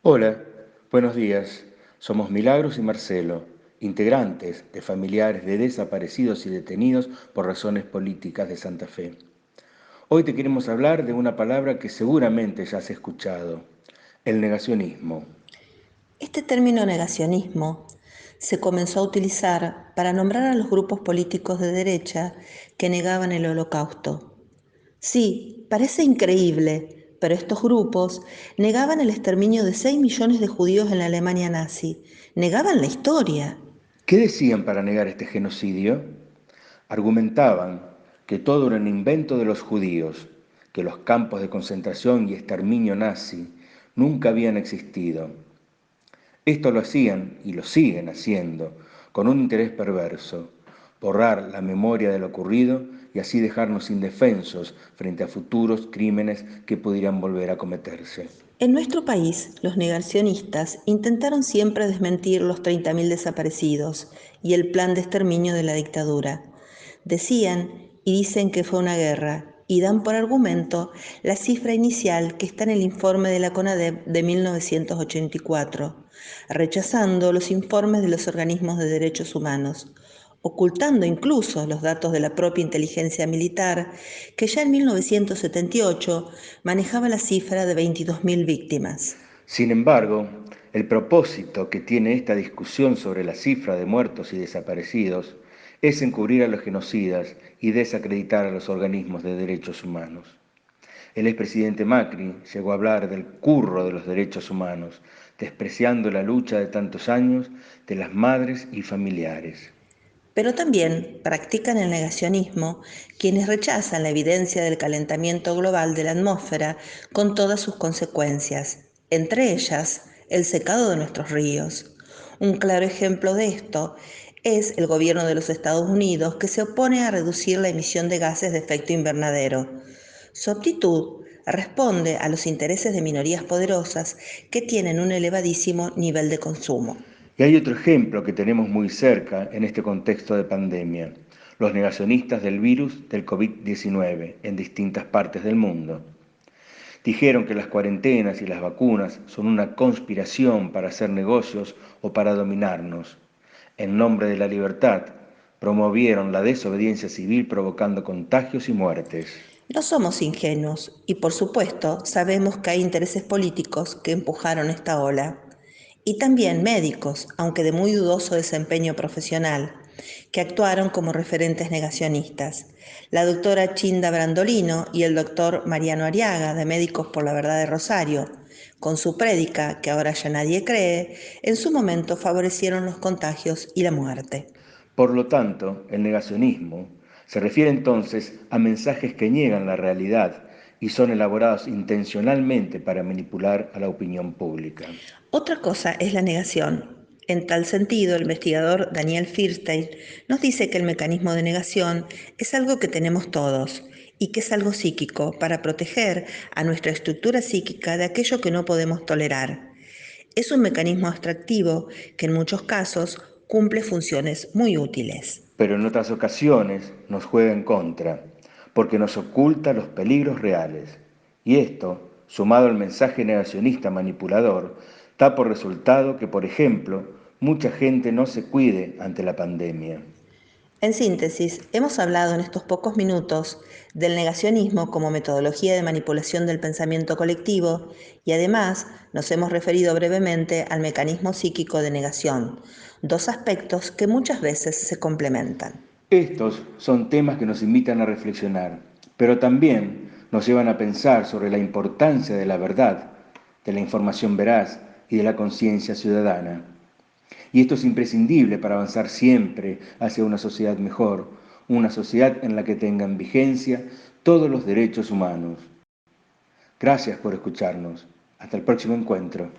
Hola, buenos días. Somos Milagros y Marcelo, integrantes de familiares de desaparecidos y detenidos por razones políticas de Santa Fe. Hoy te queremos hablar de una palabra que seguramente ya has escuchado, el negacionismo. Este término negacionismo se comenzó a utilizar para nombrar a los grupos políticos de derecha que negaban el Holocausto. Sí, parece increíble, pero estos grupos negaban el exterminio de 6 millones de judíos en la Alemania nazi, negaban la historia. ¿Qué decían para negar este genocidio? Argumentaban que todo era un invento de los judíos, que los campos de concentración y exterminio nazi nunca habían existido. Esto lo hacían y lo siguen haciendo con un interés perverso, borrar la memoria de lo ocurrido y así dejarnos indefensos frente a futuros crímenes que pudieran volver a cometerse. En nuestro país, los negacionistas intentaron siempre desmentir los 30.000 desaparecidos y el plan de exterminio de la dictadura. Decían y dicen que fue una guerra y dan por argumento la cifra inicial que está en el informe de la CONADEP de 1984, rechazando los informes de los organismos de derechos humanos, ocultando incluso los datos de la propia inteligencia militar, que ya en 1978 manejaba la cifra de 22.000 víctimas. Sin embargo, el propósito que tiene esta discusión sobre la cifra de muertos y desaparecidos es encubrir a los genocidas y desacreditar a los organismos de derechos humanos. El expresidente Macri llegó a hablar del curro de los derechos humanos, despreciando la lucha de tantos años de las madres y familiares. Pero también practican el negacionismo quienes rechazan la evidencia del calentamiento global de la atmósfera con todas sus consecuencias, entre ellas el secado de nuestros ríos. Un claro ejemplo de esto es el gobierno de los Estados Unidos, que se opone a reducir la emisión de gases de efecto invernadero. Su actitud responde a los intereses de minorías poderosas que tienen un elevadísimo nivel de consumo. Y hay otro ejemplo que tenemos muy cerca en este contexto de pandemia, los negacionistas del virus del COVID-19 en distintas partes del mundo. Dijeron que las cuarentenas y las vacunas son una conspiración para hacer negocios o para dominarnos. En nombre de la libertad, promovieron la desobediencia civil provocando contagios y muertes. No somos ingenuos y por supuesto sabemos que hay intereses políticos que empujaron esta ola. Y también médicos, aunque de muy dudoso desempeño profesional, que actuaron como referentes negacionistas. La doctora Chinda Brandolino y el doctor Mariano Ariaga, de Médicos por la Verdad de Rosario, con su prédica, que ahora ya nadie cree, en su momento favorecieron los contagios y la muerte. Por lo tanto, el negacionismo se refiere entonces a mensajes que niegan la realidad y son elaborados intencionalmente para manipular a la opinión pública. Otra cosa es la negación. En tal sentido, el investigador Daniel Firstein nos dice que el mecanismo de negación es algo que tenemos todos y que es algo psíquico para proteger a nuestra estructura psíquica de aquello que no podemos tolerar. Es un mecanismo abstractivo que en muchos casos cumple funciones muy útiles. Pero en otras ocasiones nos juega en contra, porque nos oculta los peligros reales. Y esto, sumado al mensaje negacionista manipulador, da por resultado que, por ejemplo, mucha gente no se cuide ante la pandemia. En síntesis, hemos hablado en estos pocos minutos del negacionismo como metodología de manipulación del pensamiento colectivo y además nos hemos referido brevemente al mecanismo psíquico de negación, dos aspectos que muchas veces se complementan. Estos son temas que nos invitan a reflexionar, pero también nos llevan a pensar sobre la importancia de la verdad, de la información veraz y de la conciencia ciudadana. Y esto es imprescindible para avanzar siempre hacia una sociedad mejor, una sociedad en la que tengan vigencia todos los derechos humanos. Gracias por escucharnos. Hasta el próximo encuentro.